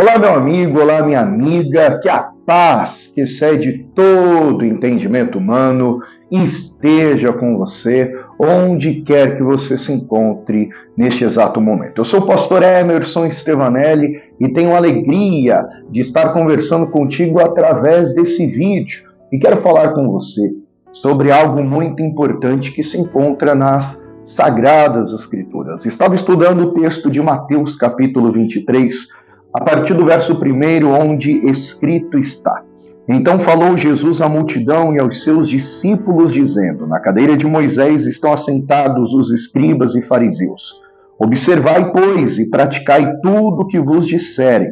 Olá, meu amigo, olá, minha amiga, que a paz que excede todo entendimento humano esteja com você, onde quer que você se encontre neste exato momento. Eu sou o pastor Emerson Stevanelli e tenho a alegria de estar conversando contigo através desse vídeo e quero falar com você sobre algo muito importante que se encontra nas Sagradas Escrituras. Estava estudando o texto de Mateus, capítulo 23, a partir do verso 1, onde escrito está: Então falou Jesus à multidão e aos seus discípulos, dizendo: Na cadeira de Moisés estão assentados os escribas e fariseus. Observai, pois, e praticai tudo o que vos disserem,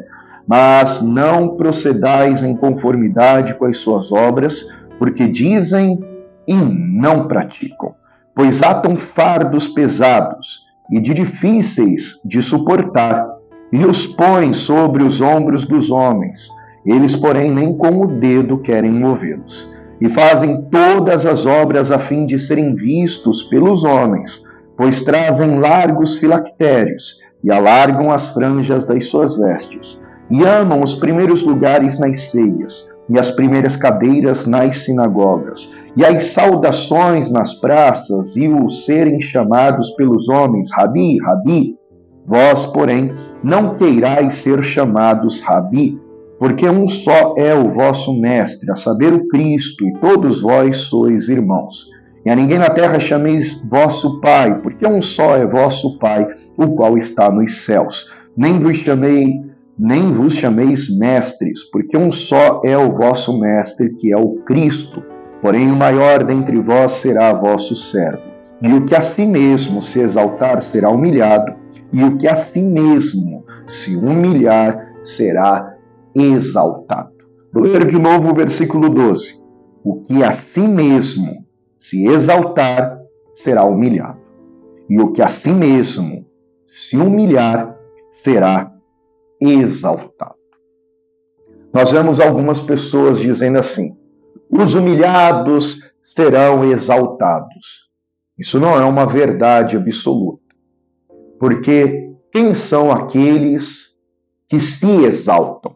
mas não procedais em conformidade com as suas obras, porque dizem e não praticam. Pois atam fardos pesados e de difíceis de suportar, e os põe sobre os ombros dos homens. Eles, porém, nem com o dedo querem movê-los. E fazem todas as obras a fim de serem vistos pelos homens, pois trazem largos filactérios e alargam as franjas das suas vestes. E amam os primeiros lugares nas ceias, e as primeiras cadeiras nas sinagogas, e as saudações nas praças, e o serem chamados pelos homens, Rabi, Rabi. Vós, porém, não queirais ser chamados Rabi, porque um só é o vosso mestre, a saber, o Cristo, e todos vós sois irmãos. E a ninguém na terra chameis vosso Pai, porque um só é vosso Pai, o qual está nos céus. Nem vos chameis mestres, porque um só é o vosso mestre, que é o Cristo. Porém, o maior dentre vós será vosso servo. E o que a si mesmo se exaltar será humilhado, e o que a si mesmo se humilhar será exaltado. Vou ler de novo o versículo 12. O que a si mesmo se exaltar será humilhado, e o que a si mesmo se humilhar será exaltado. Nós vemos algumas pessoas dizendo assim: os humilhados serão exaltados. Isso não é uma verdade absoluta. Porque quem são aqueles que se exaltam?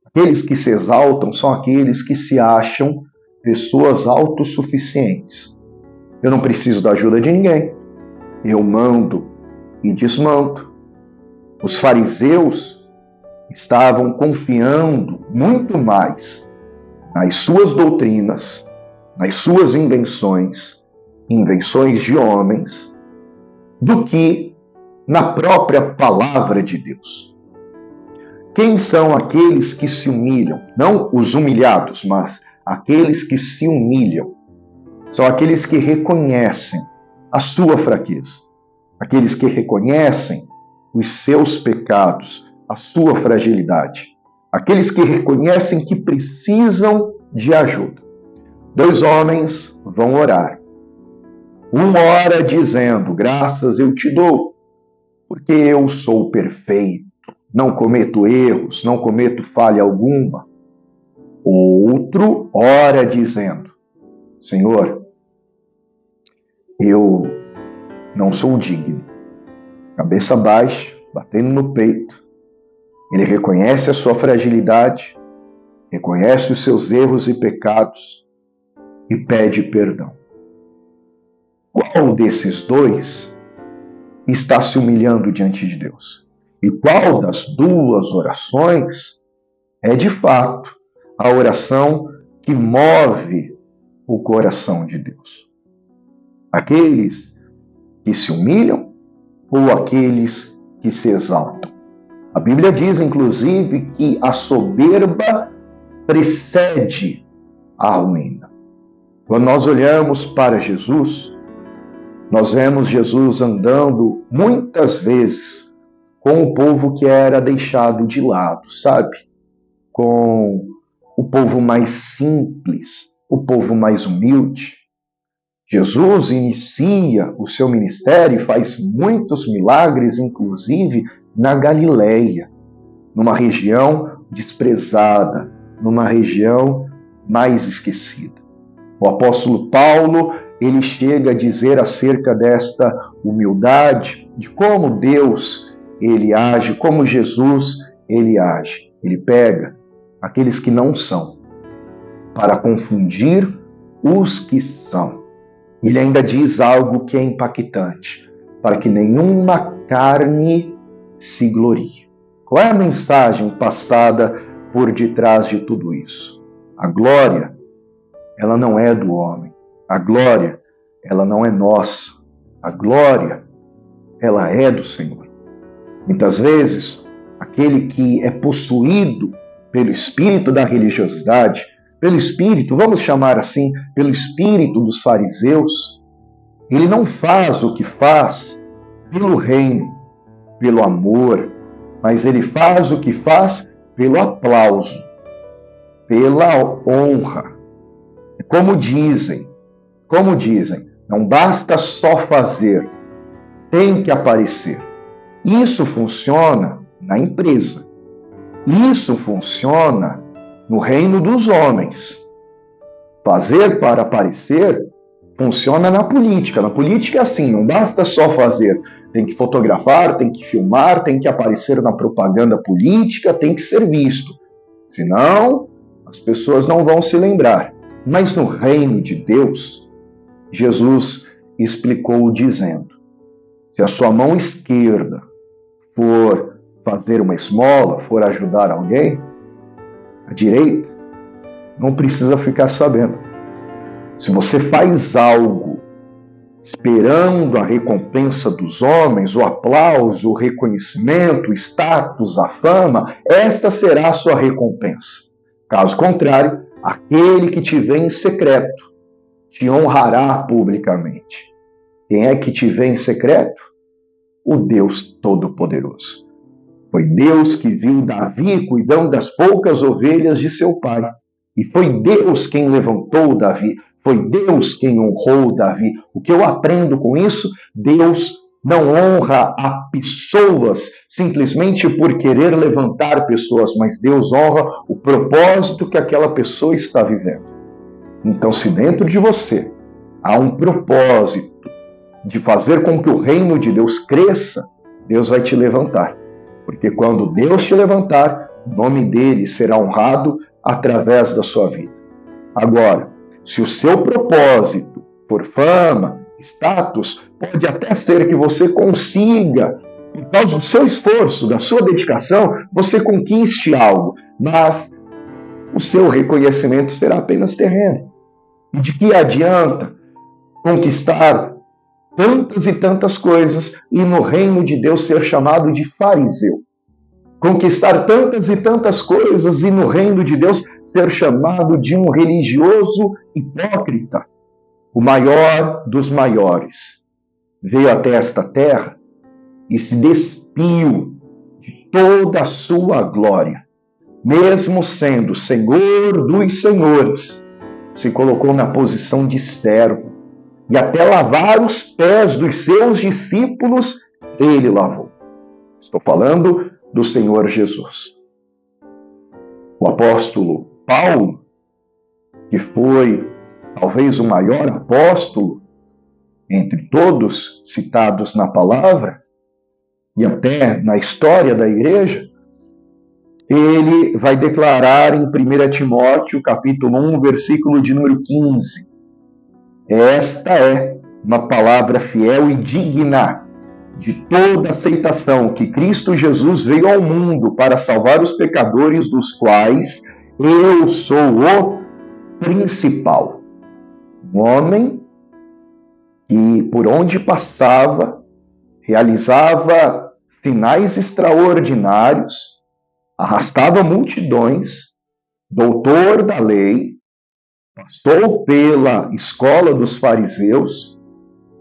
Aqueles que se exaltam são aqueles que se acham pessoas autossuficientes. Eu não preciso da ajuda de ninguém. Eu mando e desmando. Os fariseus estavam confiando muito mais nas suas doutrinas, nas suas invenções de homens, do que na própria palavra de Deus. Quem são aqueles que se humilham? Não os humilhados, mas aqueles que se humilham. São aqueles que reconhecem a sua fraqueza. Aqueles que reconhecem os seus pecados, a sua fragilidade. Aqueles que reconhecem que precisam de ajuda. Dois homens vão orar. Um ora dizendo: graças eu te dou, porque eu sou perfeito, não cometo erros, não cometo falha alguma. Outro ora dizendo: Senhor, eu não sou digno. Cabeça baixa, batendo no peito. Ele reconhece a sua fragilidade, reconhece os seus erros e pecados e pede perdão. Qual desses dois está se humilhando diante de Deus? E qual das duas orações é, de fato, a oração que move o coração de Deus? Aqueles que se humilham ou aqueles que se exaltam? A Bíblia diz, inclusive, que a soberba precede a ruína. Quando nós olhamos para Jesus, nós vemos Jesus andando muitas vezes com o povo que era deixado de lado, sabe? Com o povo mais simples, o povo mais humilde. Jesus inicia o seu ministério e faz muitos milagres, inclusive na Galileia, numa região desprezada, numa região mais esquecida. O apóstolo Paulo, ele chega a dizer acerca desta humildade, de como Deus ele age, como Jesus ele age. Ele pega aqueles que não são, para confundir os que são. Ele ainda diz algo que é impactante, para que nenhuma carne se glorie. Qual é a mensagem passada por detrás de tudo isso? A glória, ela não é do homem. A glória, ela não é nossa. A glória, ela é do Senhor. Muitas vezes, aquele que é possuído pelo espírito da religiosidade, pelo espírito, vamos chamar assim, pelo espírito dos fariseus, ele não faz o que faz pelo reino, pelo amor, mas ele faz o que faz pelo aplauso, pela honra. Como dizem, não basta só fazer, tem que aparecer. Isso funciona na empresa. Isso funciona no reino dos homens. Fazer para aparecer funciona na política. Na política é assim, não basta só fazer. Tem que fotografar, tem que filmar, tem que aparecer na propaganda política, tem que ser visto. Senão, as pessoas não vão se lembrar. Mas no reino de Deus, Jesus explicou dizendo: se a sua mão esquerda for fazer uma esmola, for ajudar alguém, a direita não precisa ficar sabendo. Se você faz algo esperando a recompensa dos homens, o aplauso, o reconhecimento, o status, a fama, esta será a sua recompensa. Caso contrário, aquele que te vê em secreto te honrará publicamente. Quem é que te vê em secreto? O Deus Todo-Poderoso. Foi Deus que viu Davi cuidando das poucas ovelhas de seu pai. E foi Deus quem levantou Davi. Foi Deus quem honrou Davi. O que eu aprendo com isso? Deus não honra a pessoas simplesmente por querer levantar pessoas, mas Deus honra o propósito que aquela pessoa está vivendo. Então, se dentro de você há um propósito de fazer com que o reino de Deus cresça, Deus vai te levantar. Porque quando Deus te levantar, o nome dele será honrado através da sua vida. Agora, se o seu propósito for fama, status, pode até ser que você consiga, por causa do seu esforço, da sua dedicação, você conquiste algo, mas o seu reconhecimento será apenas terreno. E de que adianta conquistar tantas e tantas coisas e no reino de Deus ser chamado de fariseu? Conquistar tantas e tantas coisas e no reino de Deus ser chamado de um religioso hipócrita? O maior dos maiores veio até esta terra e se despiu de toda a sua glória. Mesmo sendo Senhor dos senhores, se colocou na posição de servo. E até lavar os pés dos seus discípulos, ele lavou. Estou falando do Senhor Jesus. O apóstolo Paulo, que foi talvez o maior apóstolo entre todos citados na palavra, e até na história da igreja, ele vai declarar em 1 Timóteo, capítulo 1, versículo de número 15. Esta é uma palavra fiel e digna de toda aceitação, que Cristo Jesus veio ao mundo para salvar os pecadores, dos quais eu sou o principal. Um homem que, por onde passava, realizava sinais extraordinários, arrastava multidões, doutor da lei, passou pela escola dos fariseus,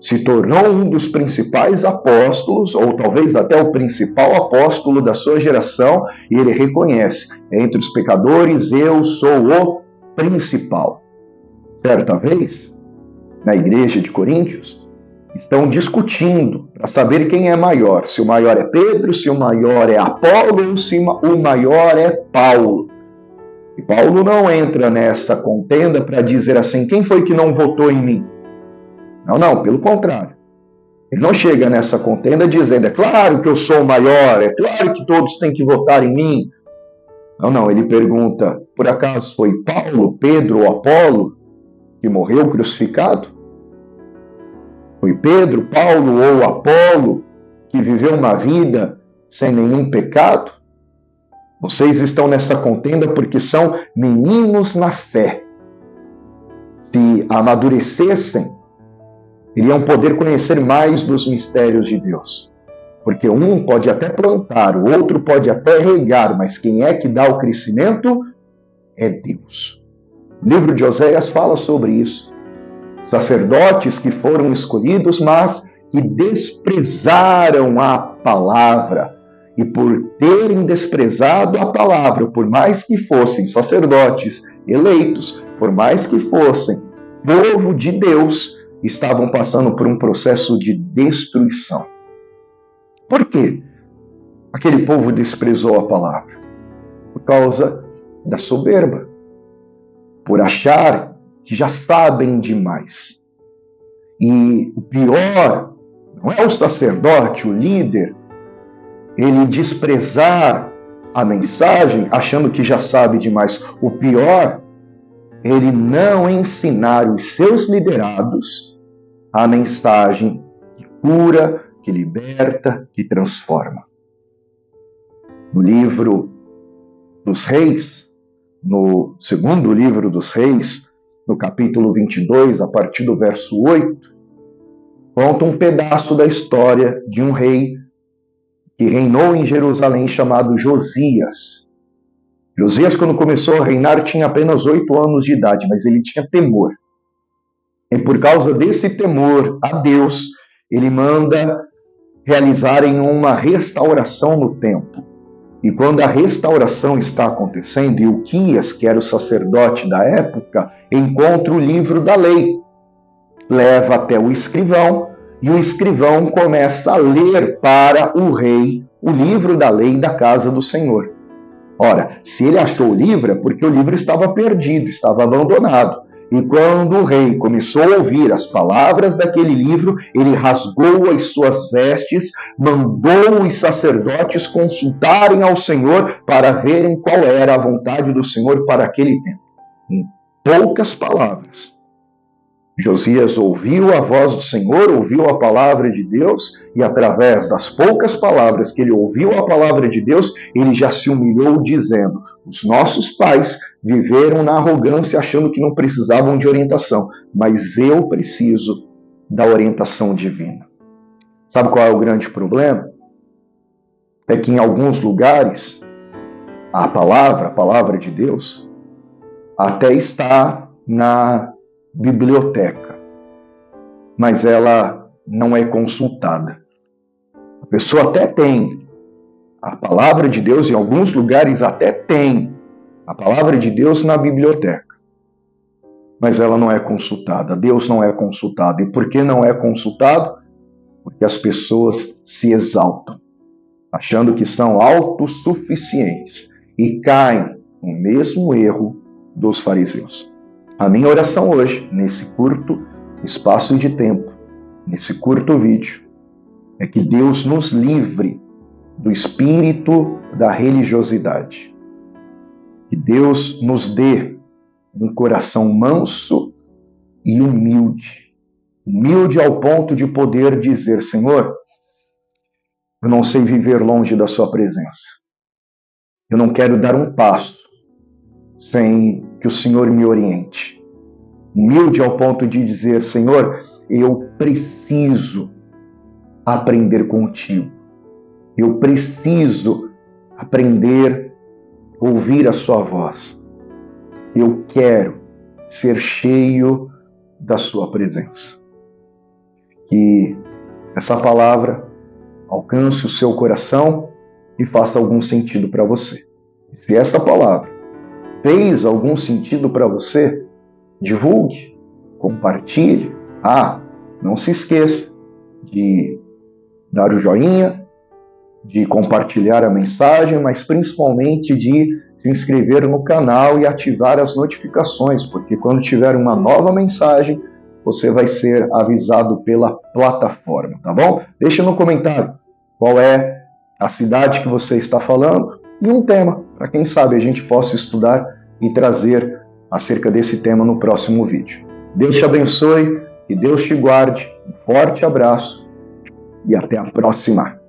se tornou um dos principais apóstolos, ou talvez até o principal apóstolo da sua geração, e ele reconhece: entre os pecadores eu sou o principal. Certa vez, na igreja de Coríntios, estão discutindo para saber quem é maior, se o maior é Pedro, se o maior é Apolo ou se o maior é Paulo. E Paulo não entra nessa contenda para dizer assim: quem foi que não votou em mim? Não, pelo contrário. Ele não chega nessa contenda dizendo, é claro que eu sou o maior, é claro que todos têm que votar em mim. Não, ele pergunta, por acaso foi Paulo, Pedro ou Apolo que morreu crucificado? Foi Pedro, Paulo ou Apolo que viveu uma vida sem nenhum pecado? Vocês estão nessa contenda porque são meninos na fé. Se amadurecessem, iriam poder conhecer mais dos mistérios de Deus. Porque um pode até plantar, o outro pode até regar, mas quem é que dá o crescimento é Deus. O livro de Oséias fala sobre isso. Sacerdotes que foram escolhidos, mas que desprezaram a palavra. E por terem desprezado a palavra, por mais que fossem sacerdotes eleitos, por mais que fossem povo de Deus, estavam passando por um processo de destruição. Por quê? Aquele povo desprezou a palavra? Por causa da soberba. Por achar que já sabem demais. E o pior não é o sacerdote, o líder, ele desprezar a mensagem achando que já sabe demais. O pior é ele não ensinar os seus liderados a mensagem que cura, que liberta, que transforma. No livro dos Reis, no segundo livro dos Reis, no capítulo 22, a partir do verso 8, conta um pedaço da história de um rei que reinou em Jerusalém chamado Josias. Josias, quando começou a reinar, tinha apenas 8 anos de idade, mas ele tinha temor. E por causa desse temor a Deus, ele manda realizarem uma restauração no templo. E quando a restauração está acontecendo, Ilquias, que era o sacerdote da época, encontra o livro da lei. Leva até o escrivão, e o escrivão começa a ler para o rei o livro da lei da casa do Senhor. Ora, se ele achou o livro, é porque o livro estava perdido, estava abandonado. E quando o rei começou a ouvir as palavras daquele livro, ele rasgou as suas vestes, mandou os sacerdotes consultarem ao Senhor para verem qual era a vontade do Senhor para aquele tempo. Em poucas palavras, Josias ouviu a voz do Senhor, ouviu a palavra de Deus, e através das poucas palavras que ele ouviu a palavra de Deus, ele já se humilhou dizendo, os nossos pais viveram na arrogância achando que não precisavam de orientação, mas eu preciso da orientação divina. Sabe qual é o grande problema? É que em alguns lugares, a palavra de Deus, até está na biblioteca, mas ela não é consultada. A pessoa até tem a palavra de Deus, em alguns lugares até tem a palavra de Deus na biblioteca, mas ela não é consultada. Deus não é consultado. E por que não é consultado? Porque as pessoas se exaltam, achando que são autossuficientes e caem no mesmo erro dos fariseus. A minha oração hoje, nesse curto espaço de tempo, nesse curto vídeo, é que Deus nos livre do espírito da religiosidade. Que Deus nos dê um coração manso e humilde. Humilde ao ponto de poder dizer, Senhor, eu não sei viver longe da sua presença. Eu não quero dar um passo sem que o Senhor me oriente. Humilde ao ponto de dizer, Senhor, eu preciso aprender contigo. Eu preciso aprender a ouvir a sua voz. Eu quero ser cheio da sua presença. Que essa palavra alcance o seu coração e faça algum sentido para você. Se essa palavra fez algum sentido para você, divulgue, compartilhe. Não se esqueça de dar o joinha, de compartilhar a mensagem, mas principalmente de se inscrever no canal e ativar as notificações, porque quando tiver uma nova mensagem, você vai ser avisado pela plataforma, tá bom? Deixa no comentário qual é a cidade que você está falando e um tema, para quem sabe a gente possa estudar e trazer acerca desse tema no próximo vídeo. Deus te abençoe, que Deus te guarde, um forte abraço e até a próxima!